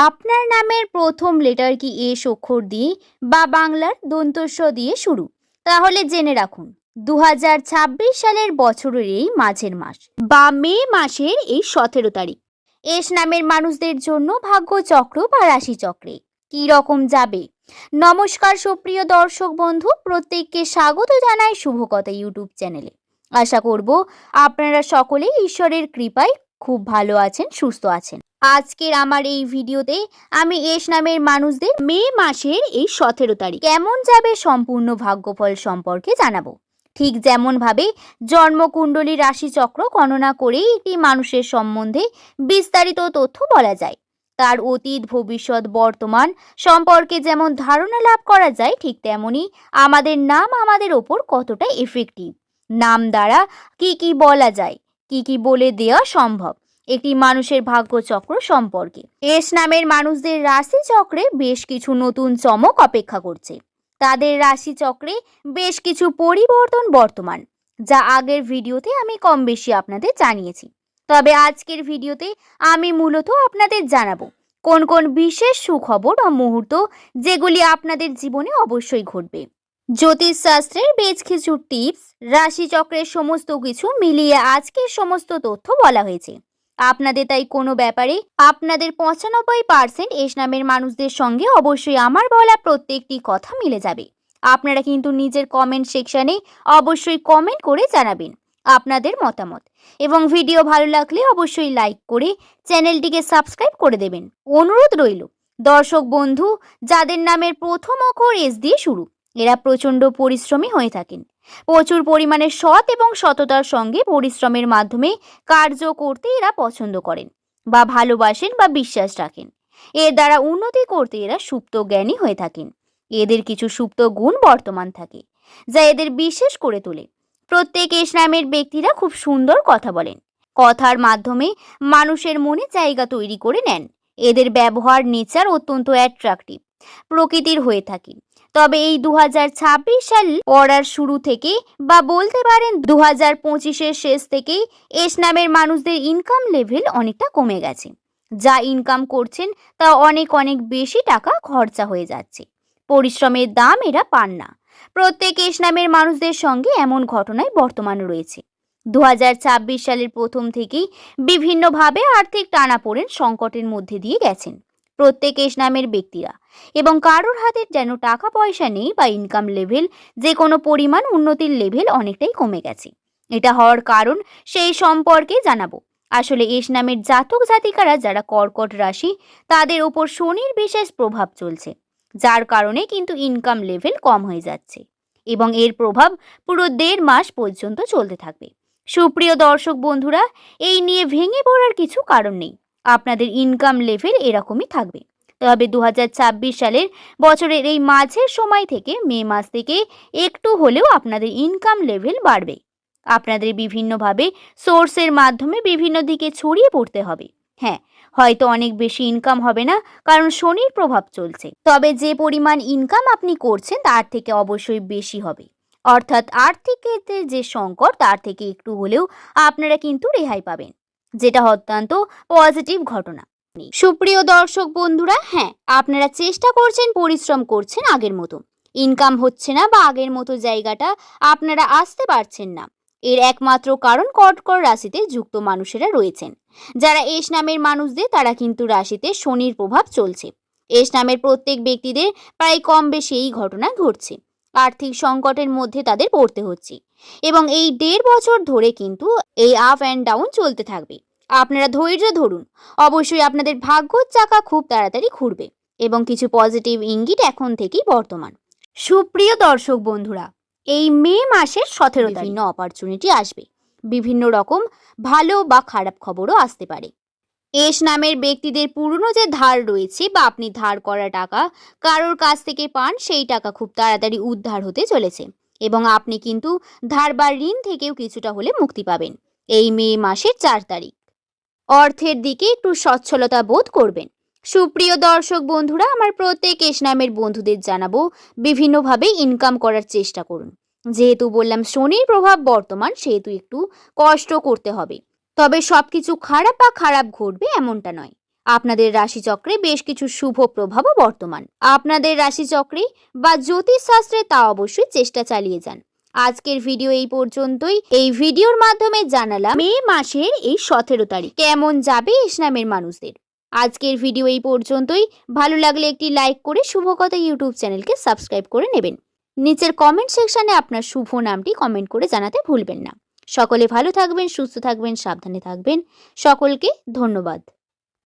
আপনার নামের প্রথম লেটার কি এস অক্ষর দিয়ে বা বাংলার দন্তস্ব দিয়ে শুরু? তাহলে জেনে রাখুন 2026 সালের বছরের এই মাঝের মাস বা মে মাসের এই 17 তারিখ এস নামের মানুষদের জন্য ভাগ্যচক্র বা রাশিচক্রে কি রকম যাবে। নমস্কার সুপ্রিয় দর্শক বন্ধু, প্রত্যেককে স্বাগত জানাই শুভকথা ইউটিউব চ্যানেলে। আশা করব আপনারা সকলেই ঈশ্বরের কৃপায় খুব ভালো আছেন, সুস্থ আছেন। আজকের আমার এই ভিডিওতে আমি এস নামের মানুষদের মে মাসের এই 17 তারিখ কেমন যাবে সম্পূর্ণ ভাগ্যফল সম্পর্কে জানাবো। ঠিক যেমন ভাবে জন্মকুণ্ডলী রাশিচক্র গণনা করেই একটি মানুষের সম্বন্ধে বিস্তারিত তথ্য বলা যায়, তার অতীত ভবিষ্যৎ বর্তমান সম্পর্কে যেমন ধারণা লাভ করা যায়, ঠিক তেমনি আমাদের নাম আমাদের ওপর কতটা এফেক্টিভ, নাম দ্বারা কি কি বলা যায়, কি কি বলে দেওয়া সম্ভব একটি মানুষের ভাগ্যচক্র সম্পর্কে। এস নামের মানুষদের রাশিচক্রে বেশ কিছু নতুন চমক অপেক্ষা করছে। তাদের রাশিচক্রে বেশ কিছু পরিবর্তন বর্তমান, যা আগের ভিডিওতে আমি কম বেশি আপনাদের জানিয়েছি। তবে আজকের ভিডিওতে আমি মূলত আপনাদের জানাবো কোন কোন বিশেষ সুখবর ও মুহূর্ত যেগুলি আপনাদের জীবনে অবশ্যই ঘটবে। জ্যোতিষশাস্ত্রের বেশ কিছু টিপস, রাশিচক্রের সমস্ত কিছু মিলিয়ে আজকের সমস্ত তথ্য বলা হয়েছে। আপনাদের তাই কোনো ব্যাপারে আপনাদের 95% এস নামের মানুষদের সঙ্গে অবশ্যই আমার বলা প্রত্যেকটি কথা মিলে যাবে। আপনারা কিন্তু নিজের কমেন্ট সেকশনে অবশ্যই কমেন্ট করে জানাবেন আপনাদের মতামত, এবং ভিডিও ভালো লাগলে অবশ্যই লাইক করে চ্যানেলটিকে সাবস্ক্রাইব করে দেবেন। অনুরোধ রইল দর্শক বন্ধু, যাদের নামের প্রথম অক্ষর এস দিয়ে শুরু, এরা প্রচণ্ড পরিশ্রমী হয়ে থাকেন। প্রচুর পরিমাণে সৎ এবং সততার সঙ্গে পরিশ্রমের মাধ্যমে কার্য করতে এরা পছন্দ করেন বা ভালোবাসেন বা বিশ্বাস রাখেন। এর দ্বারা উন্নতি করতে এরা সুপ্ত জ্ঞানী হয়ে থাকেন। এদের কিছু সুপ্ত গুণ বর্তমান থাকে যা এদের বিশেষ করে তোলে। প্রত্যেক এস নামের ব্যক্তিরা খুব সুন্দর কথা বলেন, কথার মাধ্যমে মানুষের মনে জায়গা তৈরি করে নেন। এদের ব্যবহার নেচার অত্যন্ত অ্যাট্রাকটিভ প্রকৃতির হয়ে থাকে। তবে এই 2026 সাল পড়ার শুরু থেকে বা বলতে পারেন 2025-এর শেষ থেকেই এস নামের মানুষদের ইনকাম লেভেল অনেকটা কমে গেছে। যা ইনকাম করছেন তা অনেক অনেক বেশি টাকা খরচা হয়ে যাচ্ছে। পরিশ্রমের দাম এরা পান না। প্রত্যেক এস নামের মানুষদের সঙ্গে এমন ঘটনায় বর্তমানে রয়েছে। 2026 সালের প্রথম থেকেই বিভিন্নভাবে আর্থিক টানাপোড়েন সংকটের মধ্যে দিয়ে গেছেন প্রত্যেক এস নামের ব্যক্তিরা, এবং কারোর হাতে যেন টাকা পয়সা নেই বা ইনকাম লেভেল যে কোনো পরিমাণ উন্নতির লেভেল অনেকটাই কমে গেছে। এটা হওয়ার কারণ সেই সম্পর্কে জানাবো। আসলে এস নামের জাতক জাতিকারা যারা কর্কট রাশি, তাদের ওপর শনির বিশেষ প্রভাব চলছে, যার কারণে কিন্তু ইনকাম লেভেল কম হয়ে যাচ্ছে, এবং এর প্রভাব পুরো 1.5 মাস পর্যন্ত চলতে থাকবে। সুপ্রিয় দর্শক বন্ধুরা, এই নিয়ে ভেঙে পড়ার কিছু কারণ নেই। আপনাদের ইনকাম লেভেল এরকমই থাকবে। তবে 2026 সালের বছরের এই মাঝের সময় থেকে মে মাস থেকে একটু হলেও আপনাদের ইনকাম লেভেল বাড়বে। আপনাদের বিভিন্নভাবে সোর্সের মাধ্যমে বিভিন্ন দিকে ছড়িয়ে পড়তে হবে। হ্যাঁ, হয়তো অনেক বেশি ইনকাম হবে না, কারণ শনির প্রভাব চলছে। তবে যে পরিমাণ ইনকাম আপনি করছেন তার থেকে অবশ্যই বেশি হবে। অর্থাৎ আর্থিক ক্ষেত্রে যে সংকট তার থেকে একটু হলেও আপনারা কিন্তু রেহাই পাবেন, যেটা অত্যন্ত পজিটিভ ঘটনা। সুপ্রিয় দর্শক বন্ধুরা, হ্যাঁ, আপনারা চেষ্টা করছেন, পরিশ্রম করছেন, আগের মতো ইনকাম হচ্ছে না বা আগের মতো জায়গাটা আপনারা আসতে পারছেন না। এর একমাত্র কারণ কর্কট রাশিতে যুক্ত মানুষেরা রয়েছেন। যারা এস নামের মানুষদের, তারা কিন্তু রাশিতে শনির প্রভাব চলছে। এস নামের প্রত্যেক ব্যক্তিদের প্রায় কম বেশি এই ঘটনা ঘটছে। আর্থিক সংকটের মধ্যে তাদের পড়তে হচ্ছে, এবং এই 1.5 বছর ধরে কিন্তু এই আপ অ্যান্ড ডাউন চলতে থাকবে। আপনারা ধৈর্য ধরুন, অবশ্যই আপনাদের ভাগ্যর চাকা খুব তাড়াতাড়ি ঘুরবে, এবং কিছু পজিটিভ ইঙ্গিত এখন থেকেই বর্তমান। সুপ্রিয় দর্শক বন্ধুরা, এই মে মাসের 17 বিভিন্ন অপরচুনিটি আসবে। বিভিন্ন রকম ভালো বা খারাপ খবরও আসতে পারে। এস নামের ব্যক্তিদের পুরনো যে ধার রয়েছে বা আপনি ধার করা টাকা কারোর কাছ থেকে পান, সেই টাকা খুব তাড়াতাড়ি উদ্ধার হতে চলেছে, এবং আপনি কিন্তু ধার বা ঋণ থেকেও কিছুটা হলে মুক্তি পাবেন এই মে মাসের 4 তারিখ। অর্থের দিকে একটু সচ্ছলতা বোধ করবেন। সুপ্রিয় দর্শক বন্ধুরা, আমার প্রত্যেক এস নামের বন্ধুদের জানাবো বিভিন্নভাবে ইনকাম করার চেষ্টা করুন। যেহেতু বললাম শনির প্রভাব বর্তমান, সেহেতু একটু কষ্ট করতে হবে। তবে সবকিছু খারাপ বা খারাপ ঘটবে এমনটা নয়। আপনাদের রাশিচক্রে বেশ কিছু শুভ প্রভাবও বর্তমান। আপনাদের রাশিচক্রে বা জ্যোতিষশাস্ত্রে তা অবশ্যই চেষ্টা চালিয়ে যান। আজকের ভিডিও এই পর্যন্তই। এই ভিডিওর মাধ্যমে জানালাম মে মাসের এই 17 তারিখ কেমন যাবে এস নামের মানুষদের। আজকের ভিডিও এই পর্যন্তই। ভালো লাগলে একটি লাইক করে শুভকথা ইউটিউব চ্যানেলকে সাবস্ক্রাইব করে নেবেন। নিচের কমেন্ট সেকশনে আপনার শুভ নামটি কমেন্ট করে জানাতে ভুলবেন না। সকলে ভালো থাকবেন, সুস্থ থাকবেন, সাবধানে থাকবেন। সকলকে ধন্যবাদ।